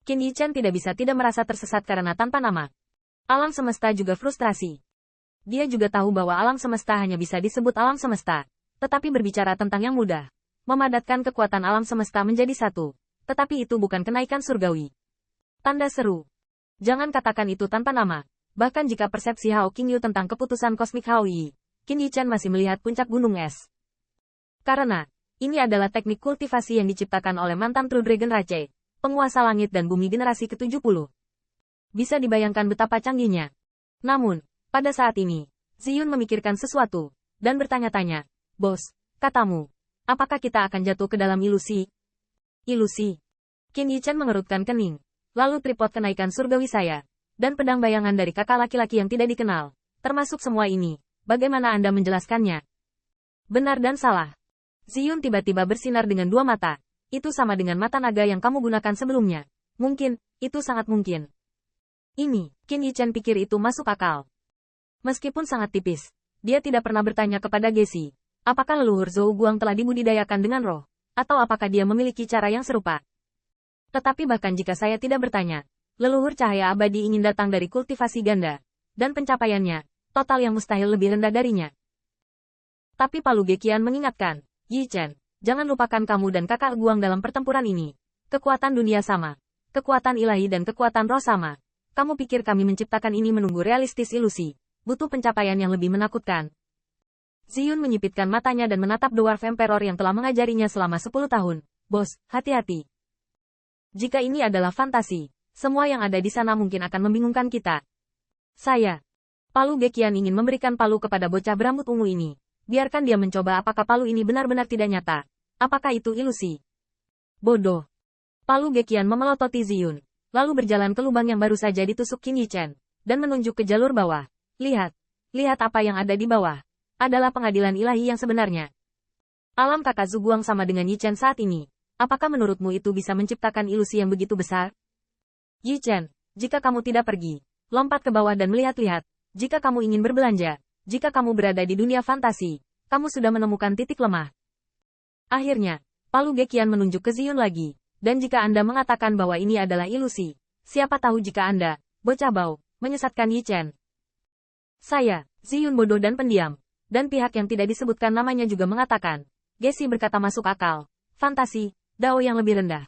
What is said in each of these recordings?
Qin Yichan tidak bisa tidak merasa tersesat karena tanpa nama. Alam semesta juga frustrasi. Dia juga tahu bahwa alam semesta hanya bisa disebut alam semesta. Tetapi berbicara tentang yang mudah, memadatkan kekuatan alam semesta menjadi satu. Tetapi itu bukan kenaikan surgawi. Tanda seru. Jangan katakan itu tanpa nama. Bahkan jika persepsi Hao Qingyu tentang keputusan kosmik Hao Yi, Qin Yichan masih melihat puncak gunung es. Karena, ini adalah teknik kultivasi yang diciptakan oleh mantan True Dragon Rache, penguasa langit dan bumi generasi ke-70. Bisa dibayangkan betapa canggihnya. Namun, pada saat ini, Ziyun memikirkan sesuatu, dan bertanya-tanya, "Bos, katamu, apakah kita akan jatuh ke dalam ilusi?" Ilusi. Qin Yichan mengerutkan kening. Lalu tripod kenaikan surgawi saya, dan pedang bayangan dari kakak laki-laki yang tidak dikenal, termasuk semua ini, bagaimana Anda menjelaskannya? Benar dan salah. Ziyun tiba-tiba bersinar dengan dua mata. Itu sama dengan mata naga yang kamu gunakan sebelumnya. Mungkin, itu sangat mungkin. Ini, Qin Yichan pikir itu masuk akal. Meskipun sangat tipis, dia tidak pernah bertanya kepada Gesi, apakah leluhur Zhou Guang telah dibudidayakan dengan roh, atau apakah dia memiliki cara yang serupa. Tetapi bahkan jika saya tidak bertanya, leluhur cahaya abadi ingin datang dari kultivasi ganda, dan pencapaiannya, total yang mustahil lebih rendah darinya. Tapi Palu Gekian mengingatkan, Yichan, jangan lupakan kamu dan kakak Guang dalam pertempuran ini. Kekuatan dunia sama. Kekuatan ilahi dan kekuatan roh sama. Kamu pikir kami menciptakan ini menunggu realistis ilusi. Butuh pencapaian yang lebih menakutkan. Ziyun menyipitkan matanya dan menatap Dwarf Emperor yang telah mengajarinya selama 10 tahun. Bos, hati-hati. Jika ini adalah fantasi, semua yang ada di sana mungkin akan membingungkan kita. Saya. Palu Gekian ingin memberikan palu kepada bocah berambut ungu ini. Biarkan dia mencoba apakah palu ini benar-benar tidak nyata. Apakah itu ilusi? Bodoh. Palu Gekian memelototi Ziyun, lalu berjalan ke lubang yang baru saja ditusuk Qin Yichan, dan menunjuk ke jalur bawah. Lihat. Lihat apa yang ada di bawah. Adalah pengadilan ilahi yang sebenarnya. Alam kakak Zhu Guang sama dengan Yichan saat ini. Apakah menurutmu itu bisa menciptakan ilusi yang begitu besar? Yichan, jika kamu tidak pergi, lompat ke bawah dan melihat-lihat. Jika kamu ingin berbelanja, jika kamu berada di dunia fantasi, kamu sudah menemukan titik lemah. Akhirnya, Palu Gekian menunjuk ke Ziyun lagi. Dan jika Anda mengatakan bahwa ini adalah ilusi, siapa tahu jika Anda, bocah bau, menyesatkan Yichan. Saya, Ziyun bodoh dan pendiam. Dan pihak yang tidak disebutkan namanya juga mengatakan, Gesi berkata masuk akal. Fantasi, Dao yang lebih rendah.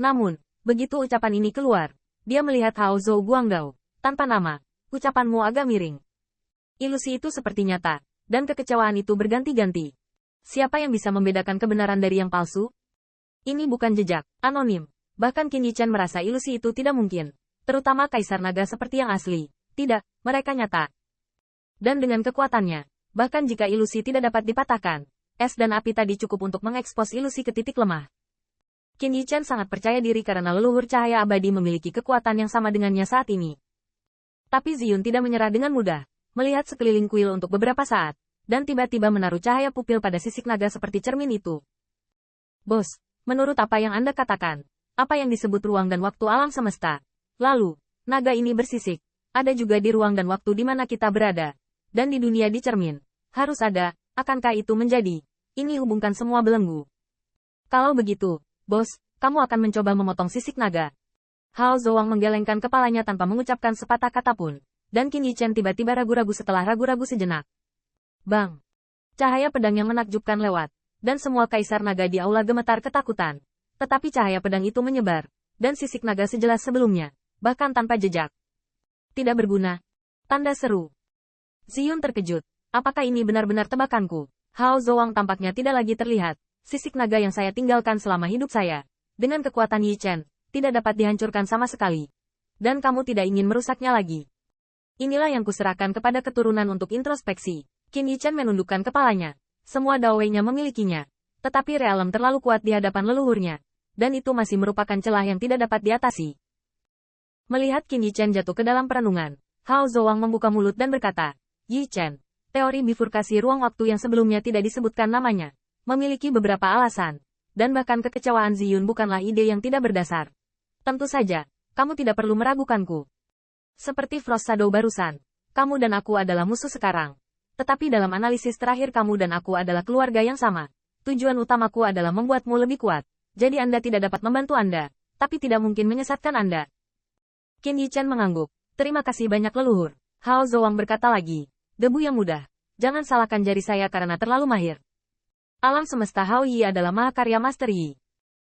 Namun, begitu ucapan ini keluar, dia melihat Hao Zhou Guangdao, tanpa nama. Ucapanmu agak miring. Ilusi itu seperti nyata, dan kekecewaan itu berganti-ganti. Siapa yang bisa membedakan kebenaran dari yang palsu? Ini bukan jejak, anonim. Bahkan Qin Yichan merasa ilusi itu tidak mungkin. Terutama Kaisar Naga seperti yang asli. Tidak, mereka nyata. Dan dengan kekuatannya, bahkan jika ilusi tidak dapat dipatahkan, es dan api tadi cukup untuk mengekspos ilusi ke titik lemah. Qin Yichan sangat percaya diri karena leluhur cahaya abadi memiliki kekuatan yang sama dengannya saat ini. Tapi Ziyun tidak menyerah dengan mudah. Melihat sekeliling kuil untuk beberapa saat, dan tiba-tiba menaruh cahaya pupil pada sisik naga seperti cermin itu. Bos, menurut apa yang Anda katakan, apa yang disebut ruang dan waktu alam semesta? Lalu, naga ini bersisik, ada juga di ruang dan waktu di mana kita berada, dan di dunia di cermin. Harus ada, akankah itu menjadi? Ini hubungkan semua belenggu. Kalau begitu, bos, kamu akan mencoba memotong sisik naga. Hao Zouang menggelengkan kepalanya tanpa mengucapkan sepatah kata pun. Dan Qin Yichan tiba-tiba ragu-ragu setelah ragu-ragu sejenak. Bang! Cahaya pedang yang menakjubkan lewat, dan semua kaisar naga di aula gemetar ketakutan. Tetapi cahaya pedang itu menyebar, dan sisik naga sejelas sebelumnya, bahkan tanpa jejak. Tidak berguna. Tanda seru. Ziyun terkejut. Apakah ini benar-benar tebakanku? Hao Zouang tampaknya tidak lagi terlihat. Sisik naga yang saya tinggalkan selama hidup saya, dengan kekuatan Yichan, tidak dapat dihancurkan sama sekali. Dan kamu tidak ingin merusaknya lagi. Inilah yang kuserahkan kepada keturunan untuk introspeksi. Qin Yichan menundukkan kepalanya. Semua dawei-nya memilikinya. Tetapi realem terlalu kuat di hadapan leluhurnya. Dan itu masih merupakan celah yang tidak dapat diatasi. Melihat Qin Yichan jatuh ke dalam perenungan, Hao Zouang membuka mulut dan berkata, Yichan, teori bifurkasi ruang waktu yang sebelumnya tidak disebutkan namanya, memiliki beberapa alasan. Dan bahkan kekecewaan Ziyun bukanlah ide yang tidak berdasar. Tentu saja, kamu tidak perlu meragukanku. Seperti Frost Shadow barusan, kamu dan aku adalah musuh sekarang. Tetapi dalam analisis terakhir kamu dan aku adalah keluarga yang sama. Tujuan utamaku adalah membuatmu lebih kuat. Jadi Anda tidak dapat membantu Anda. tapi tidak mungkin menyesatkan Anda. Qin Yichen mengangguk. Terima kasih banyak leluhur. Hao Zouang berkata lagi. Debu yang mudah. Jangan salahkan jari saya karena terlalu mahir. Alam semesta Hao Yi adalah mahakarya Master Yi.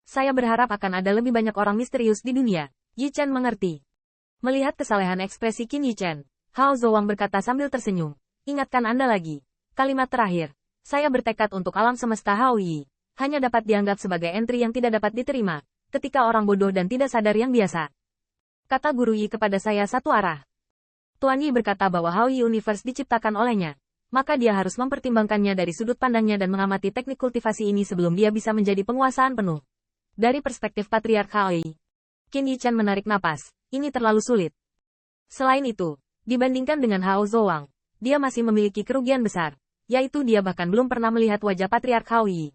Saya berharap akan ada lebih banyak orang misterius di dunia. Yichen mengerti. Melihat kesalehan ekspresi Qin Yichen, Hao Zouang berkata sambil tersenyum. Ingatkan Anda lagi. Kalimat terakhir. Saya bertekad untuk alam semesta Hao Yi. Hanya dapat dianggap sebagai entry yang tidak dapat diterima. Ketika orang bodoh dan tidak sadar yang biasa. Kata Guru Yi kepada saya satu arah. Tuan Yi berkata bahwa Hao Yi Universe diciptakan olehnya. Maka dia harus mempertimbangkannya dari sudut pandangnya dan mengamati teknik kultivasi ini sebelum dia bisa menjadi penguasaan penuh. Dari perspektif Patriark Hao Yi, Qin Yichen menarik napas. Ini terlalu sulit. Selain itu, dibandingkan dengan Hao Zouang, dia masih memiliki kerugian besar, yaitu dia bahkan belum pernah melihat wajah Patriark Hao Yi.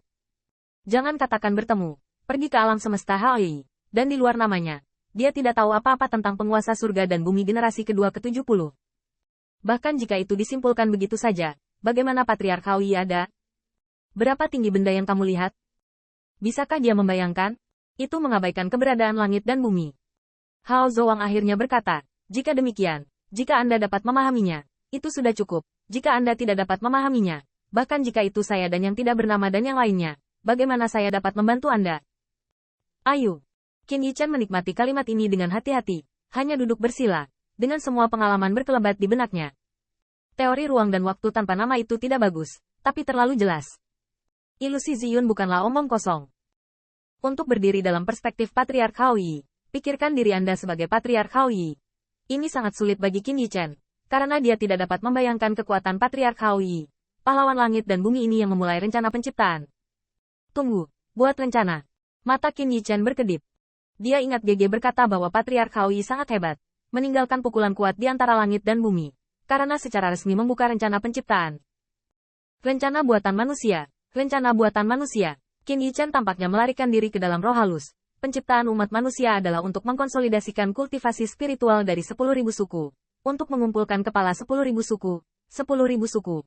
Jangan katakan bertemu, pergi ke alam semesta Hao Yi, dan di luar namanya. Dia tidak tahu apa-apa tentang penguasa surga dan bumi generasi kedua ke-70. Bahkan jika itu disimpulkan begitu saja, bagaimana Patriark Hao Yi ada? Berapa tinggi benda yang kamu lihat? Bisakah dia membayangkan? Itu mengabaikan keberadaan langit dan bumi. Hao Zouang akhirnya berkata, jika demikian, jika Anda dapat memahaminya, itu sudah cukup. Jika Anda tidak dapat memahaminya, bahkan jika itu saya dan yang tidak bernama dan yang lainnya, bagaimana saya dapat membantu Anda? Ayo. Qin Yichen menikmati kalimat ini dengan hati-hati, hanya duduk bersila, dengan semua pengalaman berkelebat di benaknya. Teori ruang dan waktu tanpa nama itu tidak bagus, tapi terlalu jelas. Ilusi Ziyun bukanlah omong kosong. Untuk berdiri dalam perspektif Patriark Hao Yi, pikirkan diri Anda sebagai Patriark Hao Yi. Ini sangat sulit bagi Qin Yichen, karena dia tidak dapat membayangkan kekuatan Patriark Hao Yi, pahlawan langit dan bumi ini yang memulai rencana penciptaan. Tunggu, buat rencana. Mata Qin Yichen berkedip. Dia ingat GG berkata bahwa Patriark Hao Yi sangat hebat, meninggalkan pukulan kuat di antara langit dan bumi, karena secara resmi membuka rencana penciptaan. Rencana buatan manusia, rencana buatan manusia. Qin Yichen tampaknya melarikan diri ke dalam roh halus. Penciptaan umat manusia adalah untuk mengkonsolidasikan kultivasi spiritual dari 10.000 suku, untuk mengumpulkan kepala 10.000 suku, 10.000 suku,